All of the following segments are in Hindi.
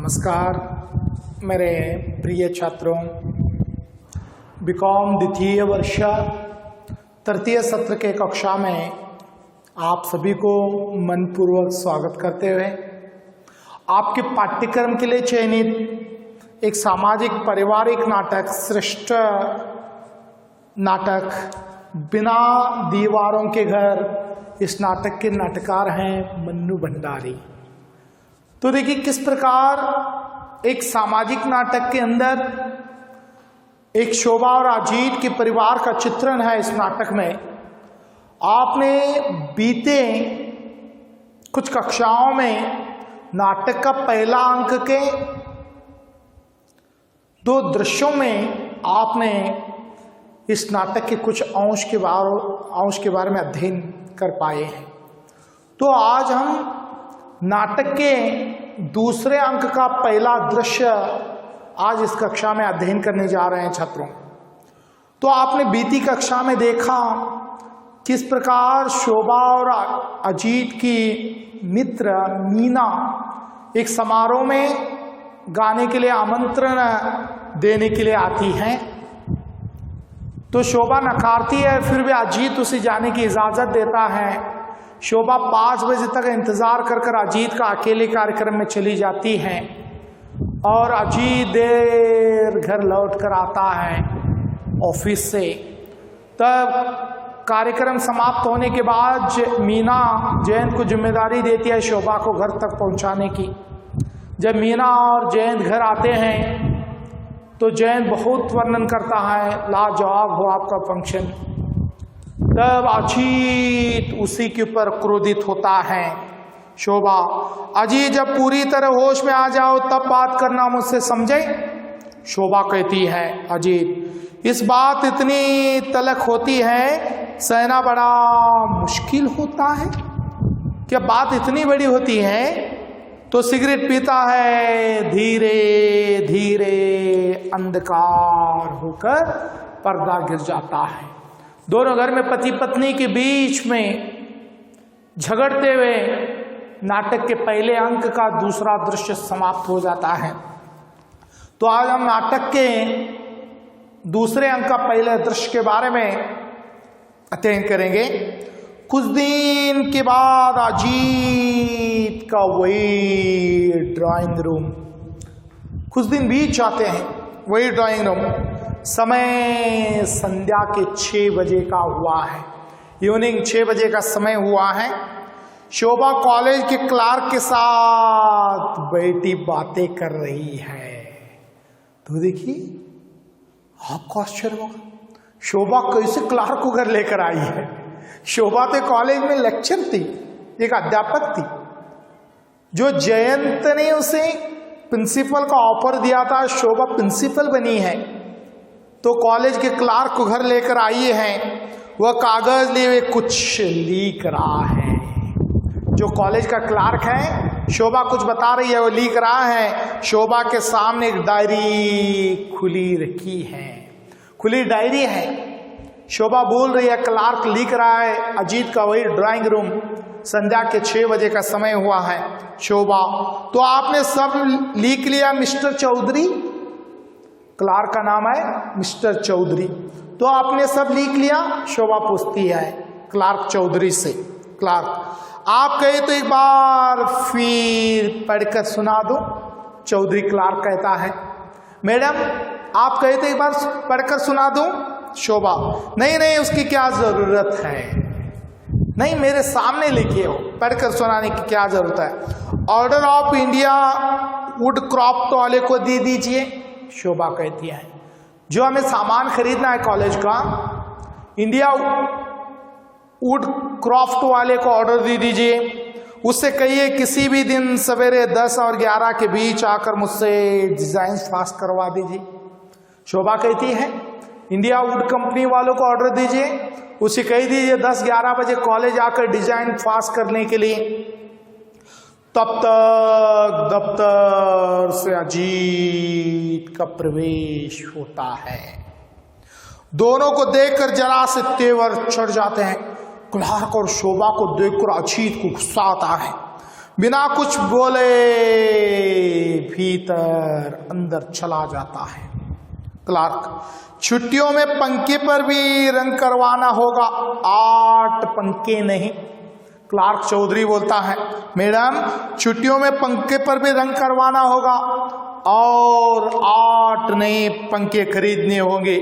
नमस्कार मेरे प्रिय छात्रों, बीकॉम द्वितीय वर्ष तृतीय सत्र के कक्षा में आप सभी को मनपूर्वक स्वागत करते हुए आपके पाठ्यक्रम के लिए चयनित एक सामाजिक पारिवारिक नाटक श्रेष्ठ नाटक बिना दीवारों के घर, इस नाटक के नाटककार हैं मन्नू भंडारी। तो देखिए किस प्रकार एक सामाजिक नाटक के अंदर एक शोभा और अजीत के परिवार का चित्रण है। इस नाटक में आपने बीते कुछ कक्षाओं में नाटक का पहला अंक के दो दृश्यों में आपने इस नाटक के कुछ अंश के बारे में अध्ययन कर पाए हैं। तो आज हम नाटक के दूसरे अंक का पहला दृश्य आज इस कक्षा में अध्ययन करने जा रहे हैं छात्रों। तो आपने बीती कक्षा में देखा किस प्रकार शोभा और अजीत की मित्र मीना एक समारोह में गाने के लिए आमंत्रण देने के लिए आती हैं। तो शोभा नकारती है, फिर भी अजीत उसे जाने की इजाजत देता है। शोभा 5 बजे तक इंतजार कर अजीत का अकेले कार्यक्रम में चली जाती है और अजीत देर घर लौट कर आता है ऑफिस से। तब कार्यक्रम समाप्त होने के बाद मीना जयंत को जिम्मेदारी देती है शोभा को घर तक पहुंचाने की। जब मीना और जयंत घर आते हैं तो जयंत बहुत वर्णन करता है, लाजवाब हो आपका फंक्शन। तब अजीत उसी के ऊपर क्रोधित होता है। शोभा, अजीत जब पूरी तरह होश में आ जाओ तब बात करना मुझसे, समझे? शोभा कहती है, अजीत इस बात इतनी तलख होती है, सहना बड़ा मुश्किल होता है। क्या बात इतनी बड़ी होती है? तो सिगरेट पीता है, धीरे धीरे अंधकार होकर पर्दा गिर जाता है। दोनों घर में पति पत्नी के बीच में झगड़ते हुए नाटक के पहले अंक का दूसरा दृश्य समाप्त हो जाता है। तो आज हम नाटक के दूसरे अंक का पहले दृश्य के बारे में अध्ययन करेंगे। कुछ दिन के बाद अजीत का वही ड्राइंग रूम, कुछ दिन बीत जाते हैं, वही ड्राइंग रूम। समय संध्या के 6 बजे का हुआ है, इवनिंग 6 बजे का समय हुआ है। शोभा कॉलेज के क्लार्क के साथ बैठी बातें कर रही है। तो देखिए आपको आश्चर्य होगा, शोभा कैसे क्लार्क को घर लेकर आई है। शोभा तो कॉलेज में लेक्चर थी, एक अध्यापक थी। जो जयंत ने उसे प्रिंसिपल का ऑफर दिया था, शोभा प्रिंसिपल बनी है। तो कॉलेज के क्लार्क को घर लेकर आई है। वह कागज लिए कुछ लिख रहा है। जो कॉलेज का क्लार्क है, शोभा कुछ बता रही है, वो लिख रहा है। शोभा के सामने एक डायरी खुली रखी है, खुली डायरी है। शोभा बोल रही है, क्लार्क लिख रहा है। अजीत का वही ड्राइंग रूम, संध्या के 6 बजे का समय हुआ है। शोभा, तो आपने सब लिख लिया मिस्टर चौधरी? क्लार्क का नाम है मिस्टर चौधरी। तो आपने सब लिख लिया? शोभा पूछती है क्लार्क चौधरी से। क्लार्क, आप कहे तो एक बार फिर पढ़कर सुना दो। चौधरी क्लार्क कहता है, मैडम आप कहे तो एक बार पढ़कर सुना दो। शोभा, नहीं नहीं उसकी क्या जरूरत है, नहीं मेरे सामने लिखे हो, पढ़कर सुनाने की क्या जरूरत है। Order of India wood craft वाले को दे दीजिए। शोभा कहती है, जो हमें सामान खरीदना है कॉलेज का, इंडिया वुड क्राफ्ट वाले को ऑर्डर दे दीजिए। उससे कहिए किसी भी दिन सवेरे 10 और 11 के बीच आकर मुझसे डिजाइन पास करवा दीजिए। शोभा कहती है, इंडिया वुड कंपनी वालों को ऑर्डर दीजिए, उसे कह दीजिए 10-11 बजे कॉलेज आकर डिजाइन पास करने के लिए। तब तक दफ्तर से अजीत का प्रवेश होता है। दोनों को देखकर जरा से तेवर चढ़ जाते हैं। क्लार्क और शोभा को देखकर अजीत को गुस्सा आता है। बिना कुछ बोले भीतर अंदर चला जाता है। क्लार्क, छुट्टियों में पंखे पर भी रंग करवाना होगा, 8 पंखे नहीं। क्लार्क चौधरी बोलता है, मैडम छुट्टियों में पंखे पर भी रंग करवाना होगा और 8 नए पंखे खरीदने होंगे,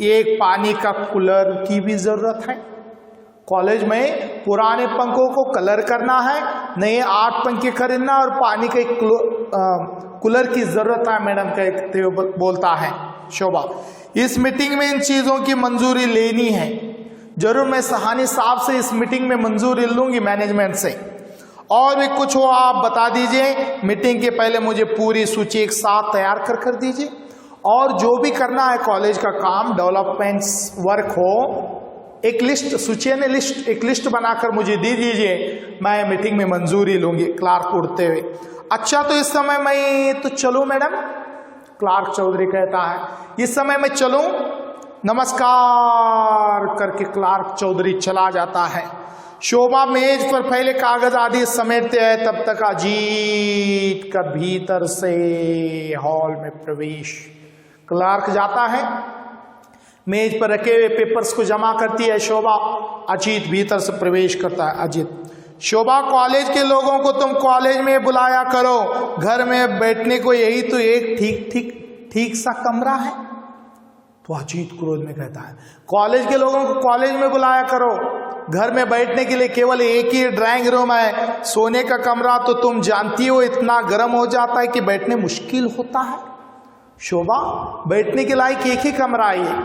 एक पानी का कूलर की भी जरूरत है। कॉलेज में पुराने पंखों को कलर करना है, नए 8 पंखे खरीदना और पानी के कूलर की जरूरत है मैडम, कहते बोलता है शोभा। इस मीटिंग में इन चीजों की मंजूरी लेनी है। जरूर मैं सहानी साहब से इस मीटिंग में मंजूरी लूंगी, मैनेजमेंट से। और भी कुछ हो आप बता दीजिए। मीटिंग के पहले मुझे पूरी सूची एक साथ तैयार कर दीजिए, और जो भी करना है कॉलेज का काम, डेवलपमेंट वर्क हो, एक लिस्ट, सूची ने लिस्ट, एक लिस्ट बनाकर मुझे दे दीजिए, मैं मीटिंग में मंजूरी लूंगी। क्लार्क उठते हुए, अच्छा तो इस समय मैं तो चलूं मैडम? क्लार्क चौधरी कहता है, इस समय मैं चलूं? नमस्कार करके क्लार्क चौधरी चला जाता है। शोभा मेज पर फैले कागज आदि समेटते हैं, तब तक अजीत का भीतर से हॉल में प्रवेश। क्लार्क जाता है, मेज पर रखे हुए पेपर्स को जमा करती है शोभा। अजीत भीतर से प्रवेश करता है। अजीत, शोभा कॉलेज के लोगों को तुम कॉलेज में बुलाया करो, घर में बैठने को यही तो एक ठीक सा कमरा है। तो अजीत क्रोध में कहता है, कॉलेज के लोगों को कॉलेज में बुलाया करो, घर में बैठने के लिए केवल एक ही ड्राइंग रूम है, सोने का कमरा तो तुम जानती हो इतना गर्म हो जाता है कि बैठने मुश्किल होता है। शोभा, बैठने के लायक एक ही कमरा है,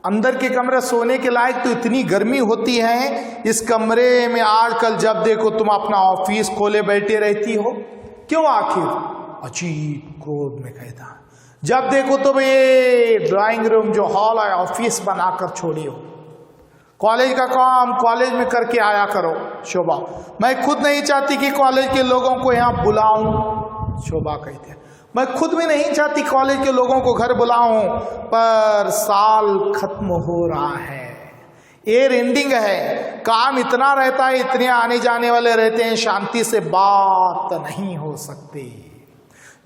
अंदर के कमरे सोने के लायक तो इतनी गर्मी होती है, इस कमरे में आजकल जब देखो तुम अपना ऑफिस खोले बैठे रहती हो, क्यों आखिर? अजीत क्रोध में कहता है, जब देखो तो ये ड्राइंग रूम जो हॉल है ऑफिस बनाकर छोड़ी हो, कॉलेज का काम कॉलेज में करके आया करो। शोभा, मैं खुद नहीं चाहती कि कॉलेज के लोगों को यहाँ बुलाऊं। शोभा कहते हैं, मैं खुद भी नहीं चाहती कॉलेज के लोगों को घर बुलाऊं, पर साल खत्म हो रहा है, एयर एंडिंग है, काम इतना रहता है, इतने आने जाने वाले रहते हैं, शांति से बात नहीं हो सकती।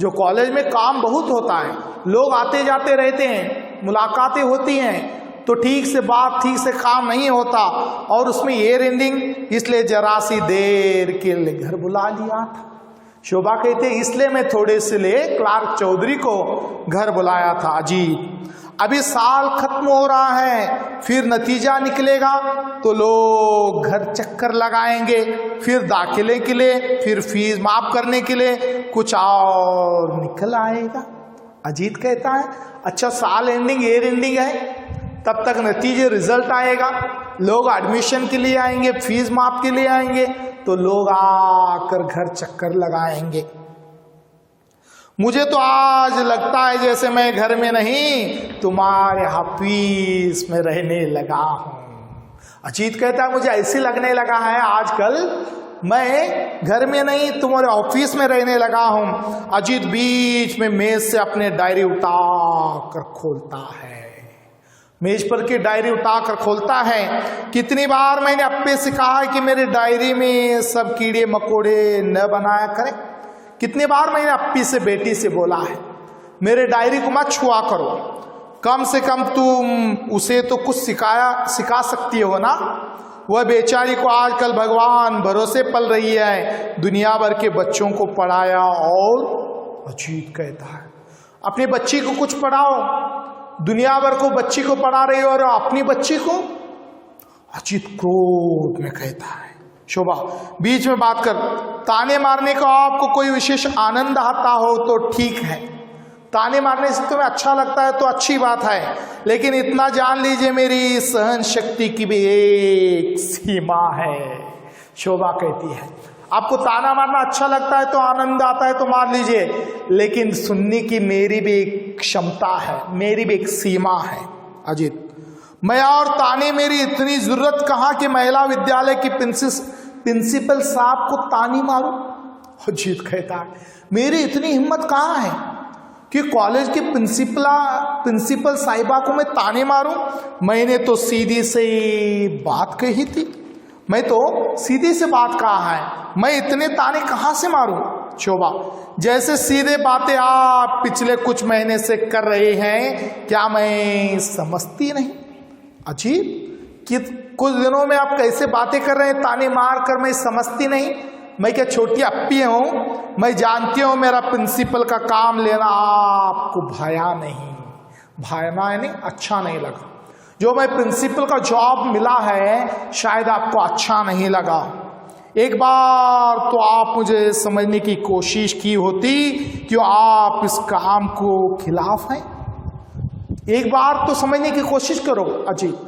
जो कॉलेज में काम बहुत होता है, लोग आते जाते रहते हैं, मुलाकातें होती हैं, तो ठीक से बात, ठीक से काम नहीं होता, और उसमें एयर एंडिंग, इसलिए जरा सी देर के लिए घर बुला लिया था। शोभा कहते, इसलिए मैं थोड़े से लिए क्लार्क चौधरी को घर बुलाया था। अजीत, अभी साल खत्म हो रहा है, फिर नतीजा निकलेगा तो लोग घर चक्कर लगाएंगे, फिर दाखिले के लिए, फिर फीस माफ करने के लिए कुछ और निकल आएगा। अजीत कहता है, अच्छा साल एंडिंग, एयर एंडिंग है, तब तक नतीजे रिजल्ट आएगा, लोग एडमिशन के लिए आएंगे, फीस माफ के लिए आएंगे, तो लोग आकर घर चक्कर लगाएंगे। मुझे तो आज लगता है जैसे मैं घर में नहीं तुम्हारे ऑफिस में रहने लगा हूं। अजीत कहता है, मुझे ऐसे लगने लगा है आजकल मैं घर में नहीं तुम्हारे ऑफिस में रहने लगा हूं। अजीत बीच में मेज से अपने डायरी उठाकर खोलता है, मेज पर की डायरी उठाकर खोलता है। कितनी बार मैंने अप्पे से कहा है कि मेरे डायरी में सब कीड़े मकोड़े न बनाया करें। कितनी बार मैंने अप्पी से, बेटी से बोला है, मेरे डायरी को मत छुआ करो, कम से कम तुम उसे तो कुछ सिखा सकती हो ना। वह बेचारी को आजकल भगवान भरोसे पल रही है, दुनिया भर के बच्चों को पढ़ाया। और अजीत कहता है, अपनी बच्ची को कुछ पढ़ाओ, दुनिया भर को बच्ची को पढ़ा रही हो और अपनी बच्ची को। अजीत क्रोध में कहता है। शोभा बीच में बात कर, ताने मारने का आपको कोई विशेष आनंद आता हो तो ठीक है, ताने मारने से तुम्हें अच्छा लगता है तो अच्छी बात है, लेकिन इतना जान लीजिए मेरी सहन शक्ति की भी एक सीमा है। शोभा कहती है, आपको ताना मारना अच्छा लगता है तो आनंद आता है तो मार लीजिए, लेकिन सुनने की मेरी भी एक क्षमता है, मेरी भी एक सीमा है। अजीत, मैं और ताने मेरी इतनी जरूरत कहाँ कि महिला विद्यालय की प्रिंसिपल साहब को तानी मारूं। अजीत कहता है, मेरी इतनी हिम्मत कहाँ है कि कॉलेज के प्रिंसिपल साहिबा को मैं ताने मारूं। मैंने तो सीधी से बात कही थी, मैं तो सीधी से बात कहा है, मैं इतने ताने कहाँ से मारूं। शोभा, जैसे सीधे बातें आप पिछले कुछ महीने से कर रहे हैं, क्या मैं समझती नहीं? अजीब कि कुछ दिनों में आप कैसे बातें कर रहे हैं ताने मार कर, मैं समझती नहीं? मैं क्या छोटी अप्पी हूं? मैं जानती हूं मेरा प्रिंसिपल का काम लेना आपको भाया नहीं, भाया नहीं, अच्छा नहीं लगा। जो मैं प्रिंसिपल का जॉब मिला है शायद आपको अच्छा नहीं लगा। एक बार तो आप मुझे समझने की कोशिश की होती क्यों आप इस काम को खिलाफ हैं। एक बार तो समझने की कोशिश करो अजीत,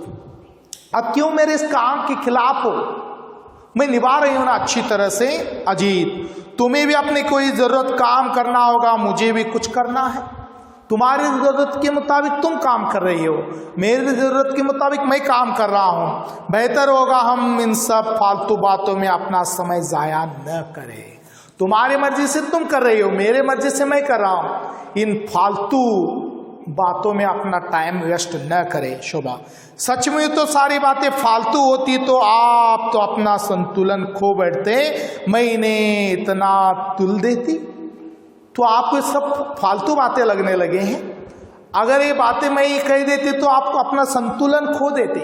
अब क्यों मेरे इस काम के खिलाफ हो? मैं निभा रही हूं ना अच्छी तरह से। अजीत, तुम्हें भी अपने कोई जरूरत काम करना होगा, मुझे भी कुछ करना है। तुम्हारी जरूरत के मुताबिक तुम काम कर रही हो, मेरी जरूरत के मुताबिक मैं काम कर रहा हूं। बेहतर होगा हम इन सब फालतू बातों में अपना समय जाया न करें। तुम्हारी मर्जी से तुम कर रही हो, मेरे मर्जी से मैं कर रहा हूं। इन फालतू बातों में अपना टाइम वेस्ट न करें। शोभा, सच में तो सारी बातें फालतू होती तो आप तो अपना संतुलन खो बैठते, मैं इन्हें इतना तुल देती। तो आपको सब फालतू बातें लगने लगे हैं। अगर ये बातें मैं ये कह देती तो आपको अपना संतुलन खो देते।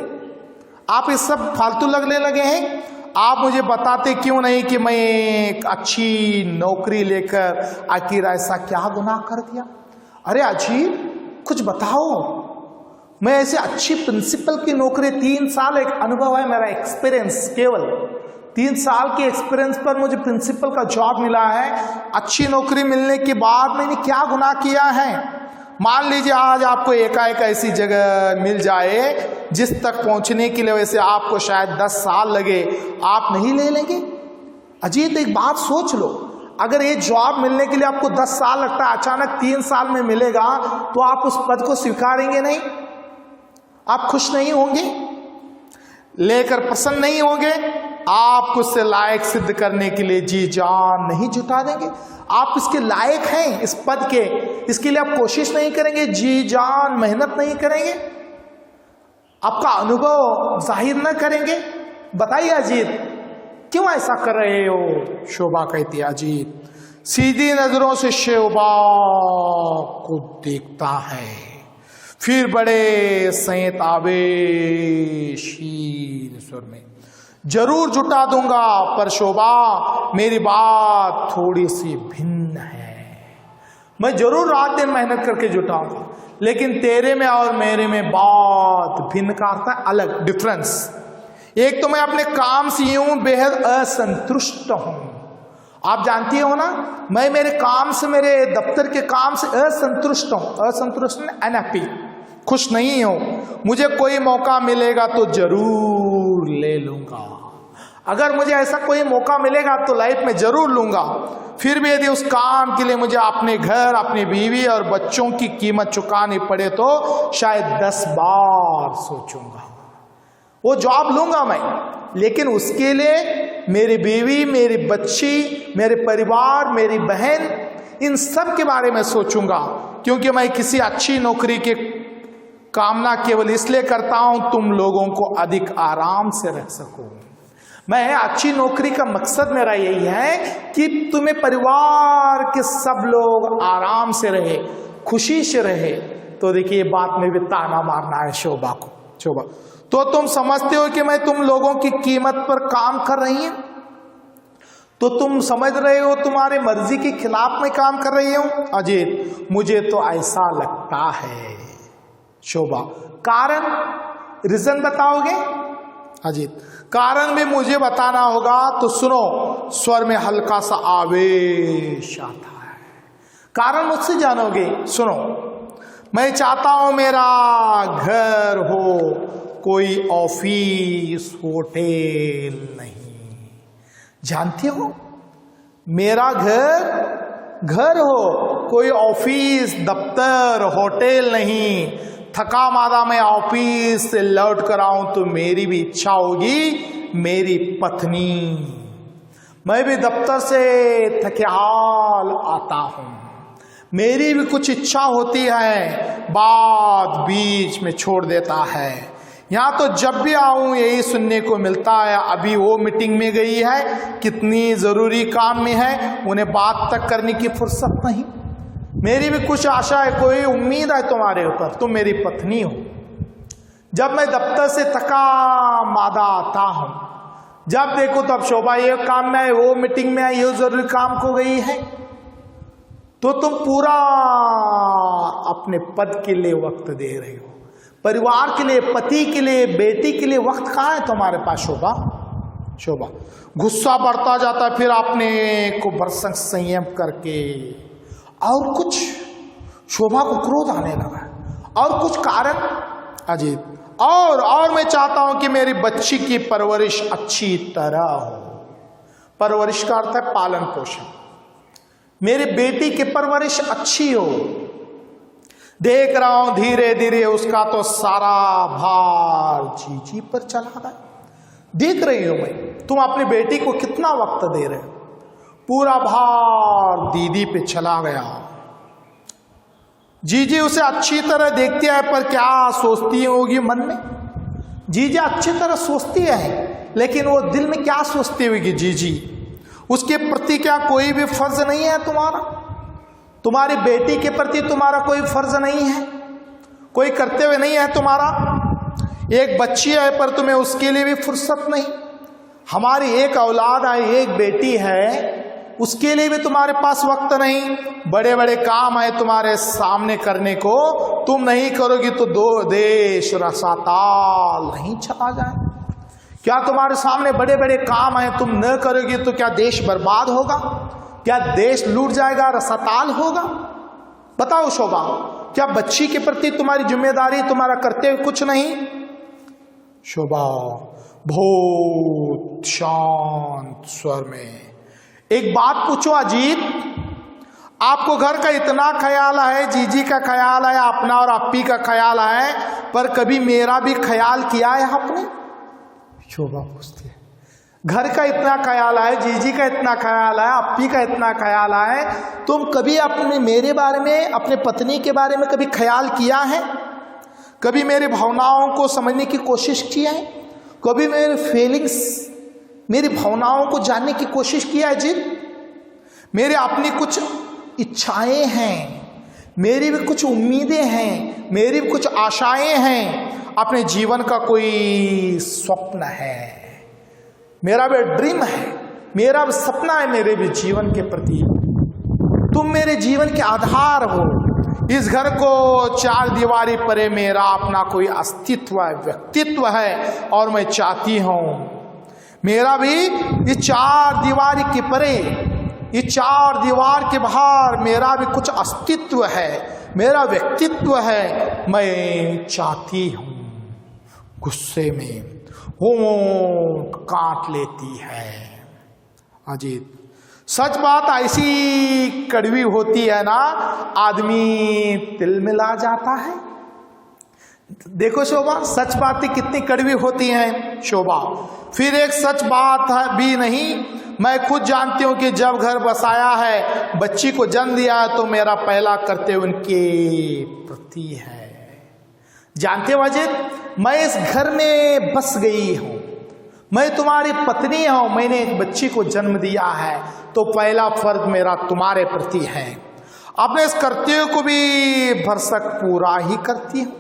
आप ये सब फालतू लगने लगे हैं। आप मुझे बताते क्यों नहीं कि मैं एक अच्छी नौकरी लेकर आखिर ऐसा क्या गुनाह कर दिया? अरे अजीब, कुछ बताओ। मैं ऐसे अच्छी प्रिंसिपल की नौकरी, 3 साल एक अनुभव है मेरा, एक्सपीरियंस, केवल 3 साल के एक्सपीरियंस पर मुझे प्रिंसिपल का जॉब मिला है। अच्छी नौकरी मिलने के बाद मैंने क्या गुनाह किया है? मान लीजिए आज आपको एकाएक ऐसी जगह मिल जाए जिस तक पहुंचने के लिए वैसे आपको शायद 10 साल लगे, आप नहीं ले लेंगे? अजीत, एक बात सोच लो, अगर ये जॉब मिलने के लिए आपको 10 साल लगता है, अचानक 3 साल में मिलेगा, तो आप उस पद को स्वीकारेंगे नहीं? आप खुश नहीं होंगे, लेकर प्रसन्न नहीं होंगे? आप उससे लायक सिद्ध करने के लिए जी जान नहीं जुटा देंगे? आप इसके लायक हैं, इस पद के, इसके लिए आप कोशिश नहीं करेंगे, जी जान मेहनत नहीं करेंगे, आपका अनुभव जाहिर न करेंगे? बताइए अजीत, क्यों ऐसा कर रहे हो? शोभा कहती है, अजीत सीधी नजरों से शोभा को देखता है, फिर बड़े संयत आवेशील स्वर में, जरूर जुटा दूंगा, पर शोभा मेरी बात थोड़ी सी भिन्न है। मैं जरूर रात दिन मेहनत करके जुटाऊंगा, लेकिन तेरे में और मेरे में बात भिन्न का अर्थ है अलग, डिफरेंस। एक तो मैं अपने काम से यूं बेहद असंतुष्ट हूं, आप जानती हो ना, मैं मेरे काम से, मेरे दफ्तर के काम से असंतुष्ट हूं। असंतुष्ट, अनहैप्पी, खुश नहीं हूं। मुझे कोई मौका मिलेगा तो जरूर ले लूंगा। अगर मुझे ऐसा कोई मौका मिलेगा तो लाइफ में जरूर लूंगा। फिर भी यदि उस काम के लिए मुझे अपने घर, अपनी बीवी और बच्चों की कीमत चुकानी पड़े तो शायद 10 बार सोचूंगा। वो जॉब लूंगा मैं, लेकिन उसके लिए मेरी बीवी, मेरी बच्ची, मेरे परिवार, मेरी बहन, इन सब के बारे में सोचूंगा। क्योंकि मैं किसी अच्छी नौकरी की कामना केवल इसलिए करता हूं तुम लोगों को अधिक आराम से रख सकूं। मैं अच्छी नौकरी का मकसद मेरा यही है कि तुम्हें परिवार के सब लोग आराम से रहे, खुशी से रहे। तो देखिए, बात में भी ताना मारना है शोभा को। शोभा, तो तुम समझते हो कि मैं तुम लोगों की कीमत पर काम कर रही हूं? तो तुम समझ रहे हो तुम्हारे मर्जी के खिलाफ मैं काम कर रही हूं? अजीत, मुझे तो ऐसा लगता है। शोभा, कारण, रीजन बताओगे? अजीत, कारण भी मुझे बताना होगा, तो सुनो। स्वर में हल्का सा आवेश आता है। कारण मुझसे जानोगे, सुनो। मैं चाहता हूं मेरा घर हो, कोई ऑफिस होटल नहीं। जानते हो, मेरा घर हो, कोई ऑफिस, दफ्तर, होटल नहीं। थका मादा मैं ऑफिस से लौट कर आऊं तो मेरी भी इच्छा होगी, मेरी पत्नी, मैं भी दफ्तर से थकेहाल आता हूं, मेरी भी कुछ इच्छा होती है, बात बीच में छोड़ देता है। यहाँ तो जब भी आऊं यही सुनने को मिलता है, अभी वो मीटिंग में गई है, कितनी जरूरी काम में है, उन्हें बात तक करने की फुर्सत नहीं। मेरी भी कुछ आशा है, कोई उम्मीद है तुम्हारे ऊपर, तुम मेरी पत्नी हो। जब मैं दफ्तर से थका मादा आता हूं, जब देखो तब शोभा ये काम में है, वो मीटिंग में है, ये जरूरी काम को गई है, तो तुम पूरा अपने पद के लिए वक्त दे रहे हो, परिवार के लिए, पति के लिए, बेटी के लिए वक्त कहाँ है तुम्हारे पास शोभा? शोभा गुस्सा बढ़ता जाता है, फिर अपने को भरसक संयम करके, और कुछ शोभा को क्रोध आने लगा, और कुछ कारण अजीत, और मैं चाहता हूं कि मेरी बच्ची की परवरिश अच्छी तरह हो। परवरिश का अर्थ है पालन पोषण। मेरी बेटी की परवरिश अच्छी हो। देख रहा हूं धीरे धीरे उसका तो सारा भार जीजी पर चला गया। देख रही हूं मैं, तुम अपनी बेटी को कितना वक्त दे रहे हो, पूरा भार दीदी पे चला गया। जीजी उसे अच्छी तरह देखती है, पर क्या सोचती होगी मन में? जीजी अच्छी तरह सोचती है, लेकिन वो दिल में क्या सोचती होगी जीजी? उसके प्रति क्या कोई भी फर्ज नहीं है तुम्हारा? तुम्हारी बेटी के प्रति तुम्हारा कोई फर्ज नहीं है, कोई कर्तव्य नहीं है तुम्हारा? एक बच्ची है पर तुम्हें उसके लिए भी फुर्सत नहीं। हमारी एक औलाद है, एक बेटी है, उसके लिए भी तुम्हारे पास वक्त नहीं। बड़े बड़े काम है तुम्हारे सामने करने को, तुम नहीं करोगी तो दो देश रसाताल नहीं चला जाए। क्या तुम्हारे सामने बड़े बड़े काम है, तुम न करोगी तो क्या देश बर्बाद होगा? क्या देश लूट जाएगा, रसाताल होगा? बताओ शोभा, क्या बच्ची के प्रति तुम्हारी जिम्मेदारी, तुम्हारा कर्तव्य कुछ नहीं? शोभा बहुत शांत स्वर में एक बात पूछो अजीत, आपको घर का इतना ख्याल है, जीजी का ख्याल है, अपना और अप्पी का ख्याल है, पर कभी मेरा भी ख्याल किया है आपने? शोभा पूछती है, घर का इतना ख्याल है, जीजी का इतना ख्याल है, अप्पी का इतना ख्याल है, तुम कभी अपने मेरे बारे में, अपने पत्नी के बारे में कभी ख्याल किया है? कभी मेरी भावनाओं को समझने की कोशिश की है? कभी मेरे फीलिंग्स, मेरी भावनाओं को जानने की कोशिश किया है जी? मेरे अपनी कुछ इच्छाएं हैं, मेरी भी कुछ उम्मीदें हैं, मेरी भी कुछ आशाएं हैं, अपने जीवन का कोई स्वप्न है, मेरा भी ड्रीम है, मेरा भी सपना है मेरे भी जीवन के प्रति। तुम मेरे जीवन के आधार हो। इस घर को चार दीवारी परे मेरा अपना कोई अस्तित्व है, व्यक्तित्व है, और मैं चाहती हूं मेरा भी इस चार दीवारी के परे, इस चार दीवार के बाहर मेरा भी कुछ अस्तित्व है, मेरा व्यक्तित्व है। मैं चाहती हूं। गुस्से में होंठ काट लेती है अजीत। सच बात ऐसी कड़वी होती है ना, आदमी तिलमिला जाता है। देखो शोभा, सच बातें कितनी कड़वी होती हैं शोभा। फिर एक सच बात है भी नहीं, मैं खुद जानती हूं कि जब घर बसाया है, बच्ची को जन्म दिया है, तो मेरा पहला कर्तव्य उनके प्रति है। जानते हो अजित, मैं इस घर में बस गई हूं, मैं तुम्हारी पत्नी हूं, मैंने एक बच्ची को जन्म दिया है, तो पहला फर्ज मेरा तुम्हारे प्रति है। अपने इस कर्तव्य को भी भरसक पूरा ही करती हूं।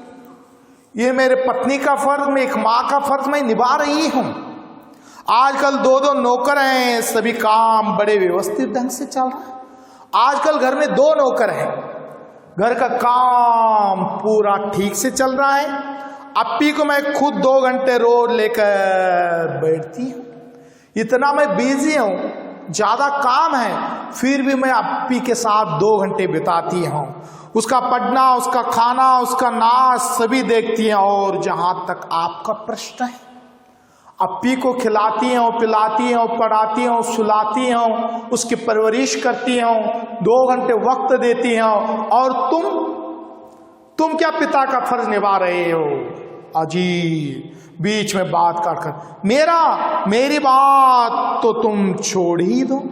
ये मेरे पत्नी का फर्ज, मैं एक माँ का फर्ज मैं निभा रही हूं। आजकल दो नौकर हैं, सभी काम बड़े व्यवस्थित ढंग से चल रहा है। आजकल घर में 2 नौकर हैं, घर का काम पूरा ठीक से चल रहा है। अप्पी को मैं खुद 2 घंटे रोज लेकर बैठती हूँ। इतना मैं बिजी हूँ, ज्यादा काम है, फिर भी मैं अप्पी के साथ 2 घंटे बिताती हूँ। उसका पढ़ना, उसका खाना, उसका नाच सभी देखती हैं। और जहां तक आपका प्रश्न है, अप्पी को खिलाती हूँ, पिलाती हूँ, पढ़ाती हूँ, सुलाती हूँ, उसकी परवरिश करती हूँ, 2 घंटे वक्त देती हूँ। और तुम क्या पिता का फर्ज निभा रहे हो? अजी बीच में बात काटकर, मेरी बात तो तुम छोड़ ही दो।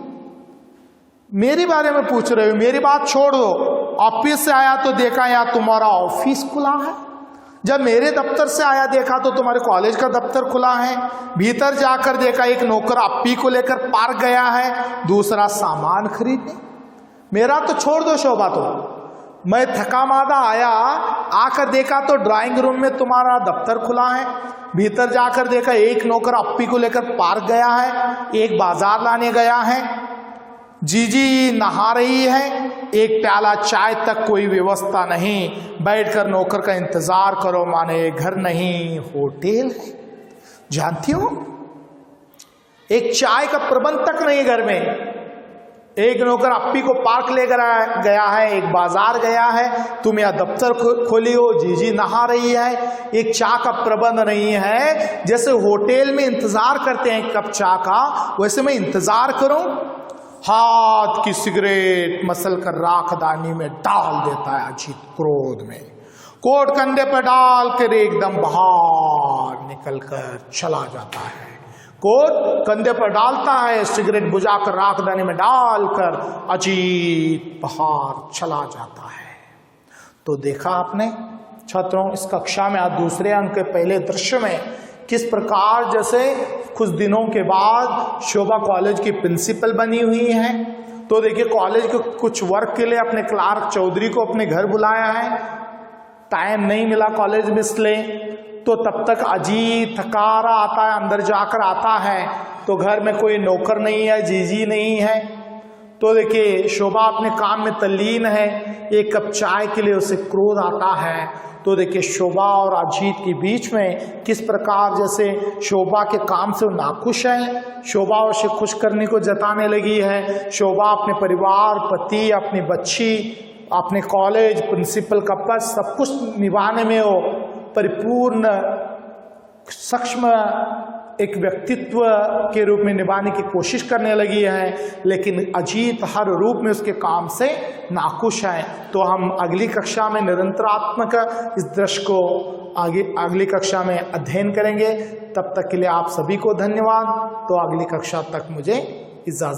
मेरे बारे में पूछ रहे हो, मेरी बात छोड़ दो। ऑफिस से आया तो देखा यहाँ तुम्हारा ऑफिस खुला है, जब मेरे दफ्तर से आया देखा तो तुम्हारे कॉलेज का दफ्तर खुला है, भीतर जाकर देखा एक नौकर अप्पी को लेकर पार्क गया है, दूसरा सामान खरीदने। मेरा तो छोड़ दो शोभा, तो मैं थका मादा आया, आकर देखा तो ड्राइंग रूम में तुम्हारा दफ्तर खुला है, भीतर जाकर देखा एक नौकर अप्पी को लेकर पार्क गया है, एक बाजार लाने गया है, जीजी नहा रही है, एक प्याला चाय तक कोई व्यवस्था नहीं, बैठकर नौकर का इंतजार करो माने घर नहीं होटल है। जानती हो, एक चाय का प्रबंध तक नहीं घर में। एक नौकर अप्पी को पार्क लेकर गया है, एक बाजार गया है, तुम यह दफ्तर खोली हो, जीजी नहा रही है, एक चाय का प्रबंध नहीं है। जैसे होटल में इंतजार करते हैं कप चाय का, वैसे मैं इंतजार करूं। हाथ की सिगरेट मसल कर राखदानी में डाल देता है अजीत क्रोध में, कोट कंधे पर डाल कर एकदम बाहर निकल कर चला जाता है। कोट कंधे पर डालता है, सिगरेट बुझाकर राखदानी में डालकर अजीत बाहर चला जाता है। तो देखा आपने छात्रों, इस कक्षा में आज दूसरे अंक के पहले दृश्य में किस प्रकार जैसे कुछ दिनों के बाद शोभा कॉलेज की प्रिंसिपल बनी हुई है। तो देखिए, कॉलेज के कुछ वर्क के लिए अपने क्लार्क चौधरी को अपने घर बुलाया है, टाइम नहीं मिला कॉलेज में इसलिए, तो तब तक अजीत थकारा आता है, अंदर जाकर आता है तो घर में कोई नौकर नहीं है, जीजी नहीं है। तो देखिए, शोभा अपने काम में तल्लीन है, एक कप चाय के लिए उसे क्रोध आता है। तो देखिए, शोभा और अजीत के बीच में किस प्रकार जैसे शोभा के काम से वो नाखुश है, शोभा उसे खुश करने को जताने लगी है। शोभा अपने परिवार, पति, अपनी बच्ची, अपने कॉलेज, प्रिंसिपल का पद सब कुछ निभाने में वो परिपूर्ण सक्षम एक व्यक्तित्व के रूप में निभाने की कोशिश करने लगी है, लेकिन अजीत हर रूप में उसके काम से नाखुश है। तो हम अगली कक्षा में निरंतरात्मक इस दृश्य को अगली कक्षा में अध्ययन करेंगे। तब तक के लिए आप सभी को धन्यवाद। तो अगली कक्षा तक मुझे इजाजत।